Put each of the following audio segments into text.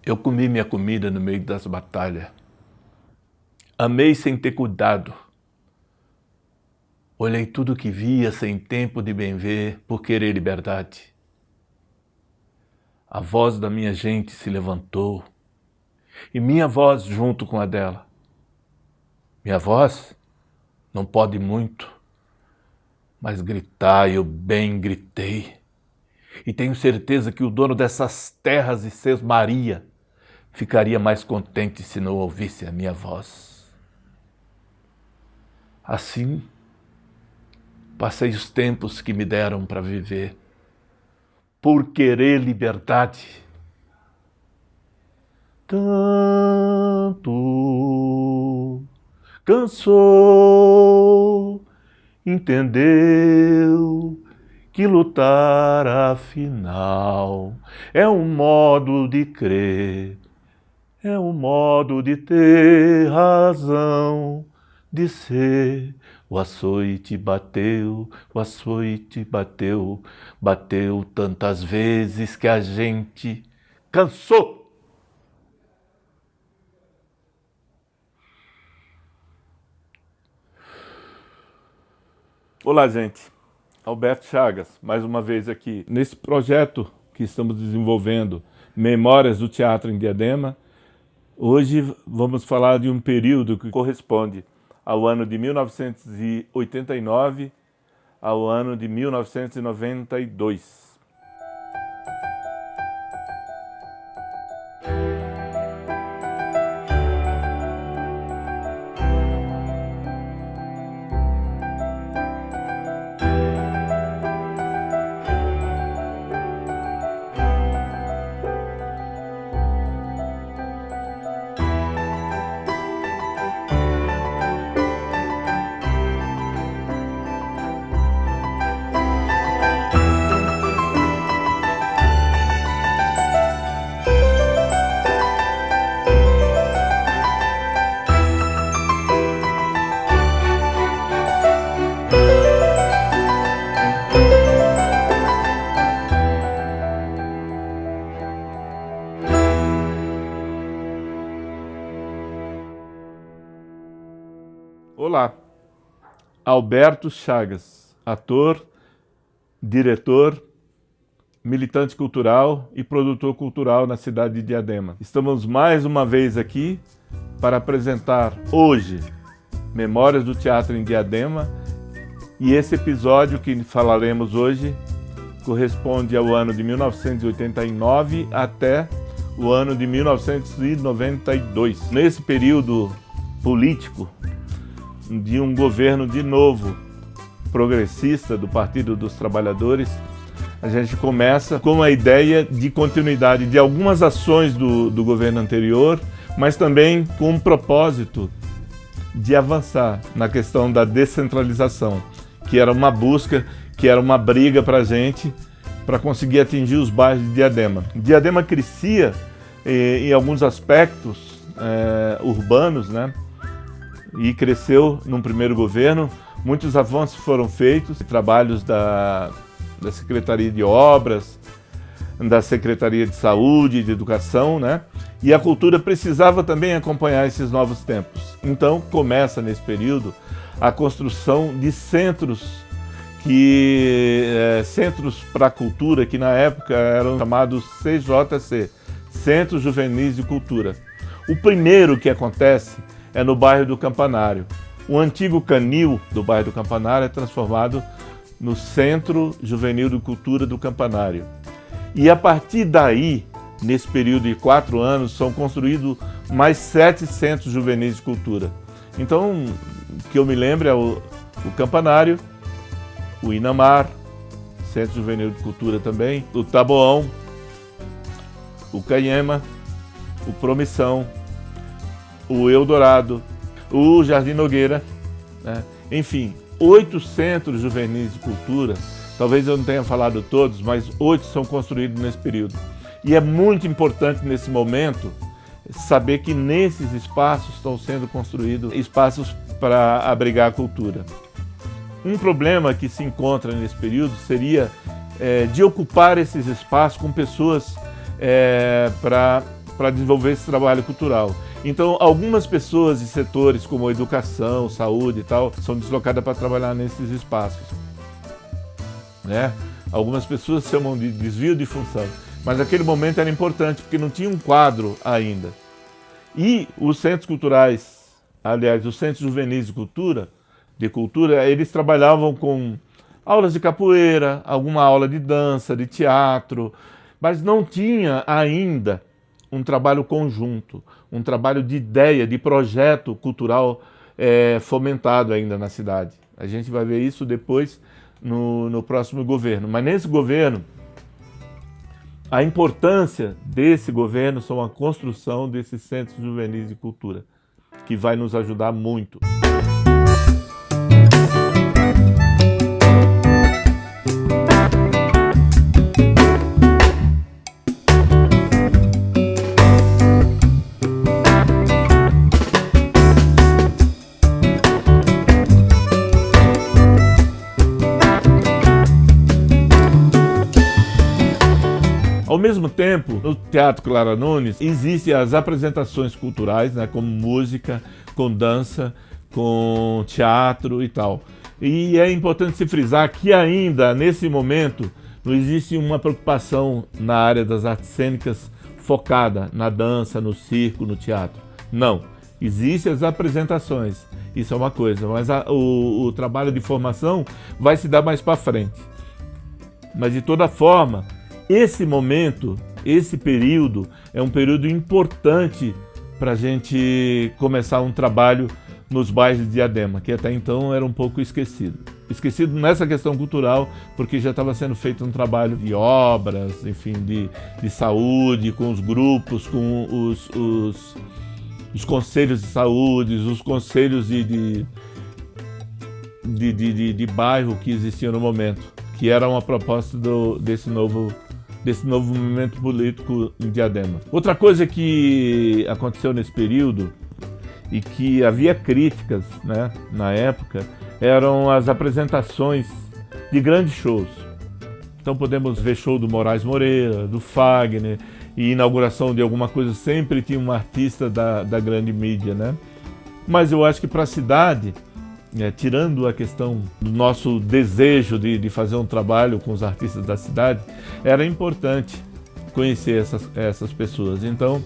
Eu comi minha comida no meio das batalhas. Amei sem ter cuidado. Olhei tudo que via sem tempo de bem ver, por querer liberdade. A voz da minha gente se levantou, e minha voz junto com a dela. Minha voz não pode muito, mas gritar eu bem gritei. E tenho certeza que o dono dessas terras e sesmaria ficaria mais contente se não ouvisse a minha voz. Assim, passei os tempos que me deram para viver, por querer liberdade. Tanto cansou, entendeu que lutar afinal é um modo de crer, é um modo de ter razão de ser. O açoite bateu, o açoite bateu, bateu tantas vezes que a gente cansou. Olá, gente. Alberto Chagas, mais uma vez aqui. Nesse projeto que estamos desenvolvendo, Memórias do Teatro em Diadema, hoje vamos falar de um período que corresponde ao ano de 1989 ao ano de 1992. Olá, Alberto Chagas, ator, diretor, militante cultural e produtor cultural na cidade de Diadema. Estamos mais uma vez aqui para apresentar hoje Memórias do Teatro em Diadema, e esse episódio que falaremos hoje corresponde ao ano de 1989 até o ano de 1992. Nesse período político de um governo de novo progressista do Partido dos Trabalhadores, a gente começa com a ideia de continuidade de algumas ações do governo anterior, mas também com um propósito de avançar na questão da descentralização, que era uma busca, que era uma briga para a gente, para conseguir atingir os bairros de Diadema. Diadema crescia em alguns aspectos urbanos, né? E cresceu num primeiro governo. Muitos avanços foram feitos, trabalhos da Secretaria de Obras, da Secretaria de Saúde e de Educação, né? E a cultura precisava também acompanhar esses novos tempos. Então começa nesse período a construção de centros centros para a cultura, que na época eram chamados CJC, Centros Juvenis de Cultura. O primeiro que acontece é no bairro do Campanário. O antigo canil do bairro do Campanário é transformado no Centro Juvenil de Cultura do Campanário. E a partir daí, nesse período de 4 anos, são construídos mais 7 centros juvenis de cultura. Então, o que eu me lembro é o Campanário, o Inamar, Centro Juvenil de Cultura também, o Taboão, o Canhema, o Promissão, o Eldorado, o Jardim Nogueira, né? Enfim, 8 centros juvenis de cultura. Talvez eu não tenha falado todos, mas 8 são construídos nesse período. E é muito importante nesse momento saber que nesses espaços estão sendo construídos espaços para abrigar a cultura. Um problema que se encontra nesse período seria de ocupar esses espaços com pessoas para para desenvolver esse trabalho cultural. Então, algumas pessoas e setores como educação, saúde e tal, são deslocadas para trabalhar nesses espaços, né? Algumas pessoas chamam de desvio de função, mas naquele momento era importante porque não tinha um quadro ainda. E os centros culturais, aliás, os centros juvenis de cultura, eles trabalhavam com aulas de capoeira, alguma aula de dança, de teatro, mas não tinha ainda um trabalho conjunto, um trabalho de ideia, de projeto cultural fomentado ainda na cidade. A gente vai ver isso depois no próximo governo. Mas nesse governo, a importância desse governo são a construção desses centros juvenis de cultura, que vai nos ajudar muito. Ao mesmo tempo, no Teatro Clara Nunes, existem as apresentações culturais, né, como música, com dança, com teatro e tal. E é importante se frisar que ainda, nesse momento, não existe uma preocupação na área das artes cênicas focada na dança, no circo, no teatro. Não. Existem as apresentações, isso é uma coisa, mas o trabalho de formação vai se dar mais para frente. Mas, de toda forma, esse momento, esse período, é um período importante para a gente começar um trabalho nos bairros de Diadema, que até então era um pouco esquecido. Esquecido nessa questão cultural, porque já estava sendo feito um trabalho de obras, enfim, de saúde, com os grupos, com os conselhos de saúde, os conselhos de bairro que existiam no momento, que era uma proposta desse novo movimento político em Diadema. Outra coisa que aconteceu nesse período e que havia críticas, né, na época, eram as apresentações de grandes shows. Então podemos ver show do Moraes Moreira, do Fagner, e inauguração de alguma coisa sempre tinha um artista da grande mídia, né? Mas eu acho que para a cidade, tirando a questão do nosso desejo de fazer um trabalho com os artistas da cidade, era importante conhecer essas pessoas. Então,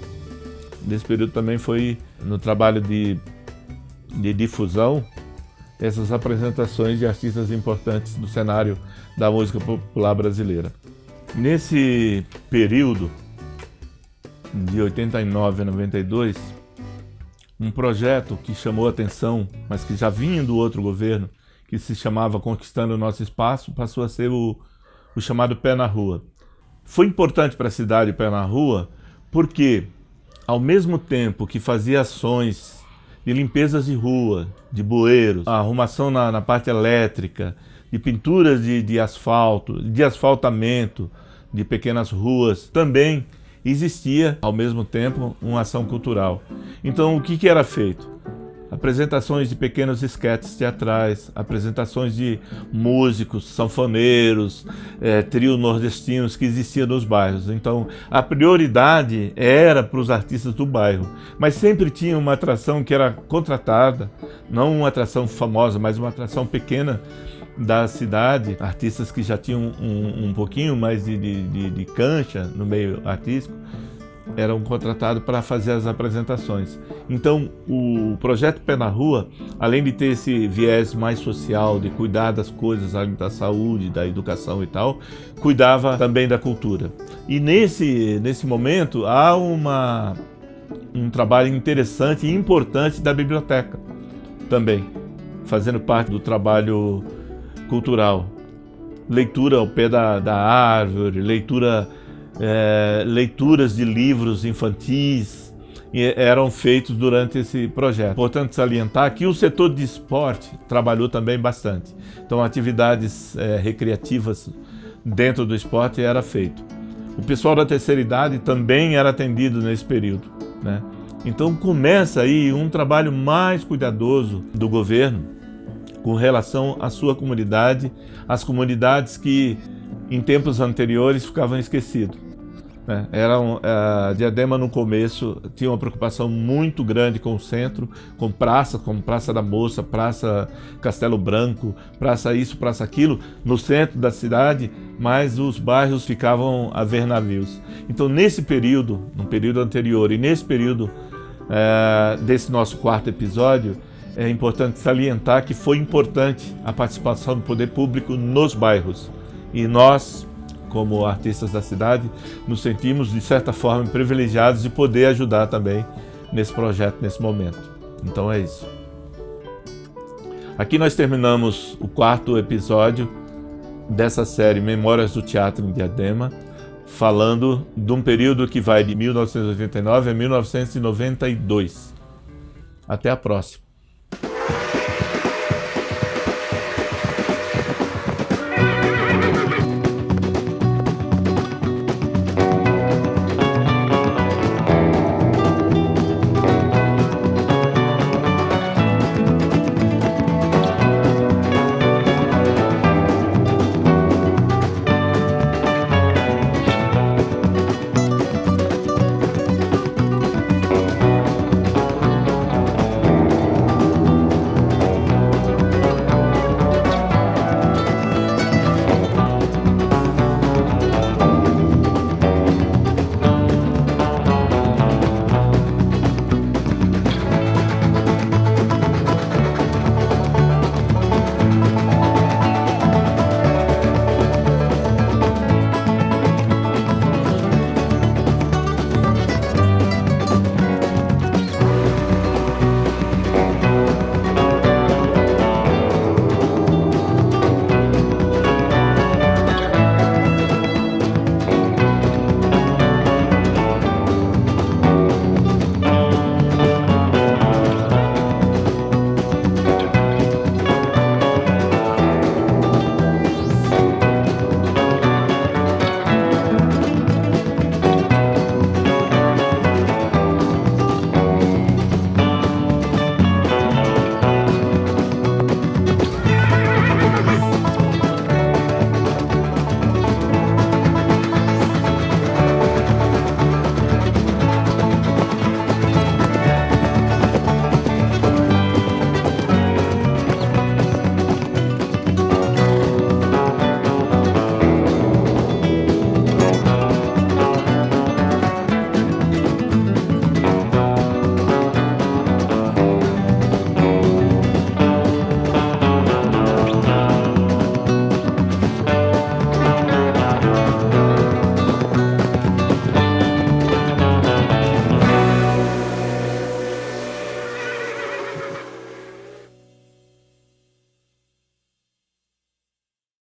nesse período também foi no trabalho de difusão, essas apresentações de artistas importantes do cenário da música popular brasileira. Nesse período, de 89 a 92, um projeto que chamou a atenção, mas que já vinha do outro governo, que se chamava Conquistando o Nosso Espaço, passou a ser o chamado Pé na Rua. Foi importante para a cidade Pé na Rua, porque, ao mesmo tempo que fazia ações de limpezas de rua, de bueiros, a arrumação na parte elétrica, de pinturas de asfalto, de asfaltamento de pequenas ruas, também existia, ao mesmo tempo, uma ação cultural. Então, o que era feito? Apresentações de pequenos esquetes teatrais, apresentações de músicos, sanfoneiros, trios nordestinos que existiam nos bairros. Então, a prioridade era para os artistas do bairro, mas sempre tinha uma atração que era contratada, não uma atração famosa, mas uma atração pequena da cidade, artistas que já tinham um pouquinho mais de cancha no meio artístico, eram contratados para fazer as apresentações. Então, o projeto Pé na Rua, além de ter esse viés mais social, de cuidar das coisas, da saúde, da educação e tal, cuidava também da cultura. E nesse momento, há um trabalho interessante e importante da biblioteca também, fazendo parte do trabalho cultural. Leitura ao pé da árvore, leituras de livros infantis eram feitos durante esse projeto. Importante salientar que o setor de esporte trabalhou também bastante. Então, atividades recreativas dentro do esporte era feito. O pessoal da terceira idade também era atendido nesse período, né? Então, começa aí um trabalho mais cuidadoso do governo com relação à sua comunidade, as comunidades que em tempos anteriores ficavam esquecidas. né? Diadema no começo tinha uma preocupação muito grande com o centro, com praça, como Praça da Moça, Praça Castelo Branco, Praça isso, Praça aquilo, no centro da cidade, mas os bairros ficavam a ver navios. Então nesse período, no período anterior e nesse período desse nosso quarto episódio, é importante salientar que foi importante a participação do poder público nos bairros. E nós, como artistas da cidade, nos sentimos, de certa forma, privilegiados de poder ajudar também nesse projeto, nesse momento. Então é isso. Aqui nós terminamos o quarto episódio dessa série Memórias do Teatro em Diadema, falando de um período que vai de 1989 a 1992. Até a próxima.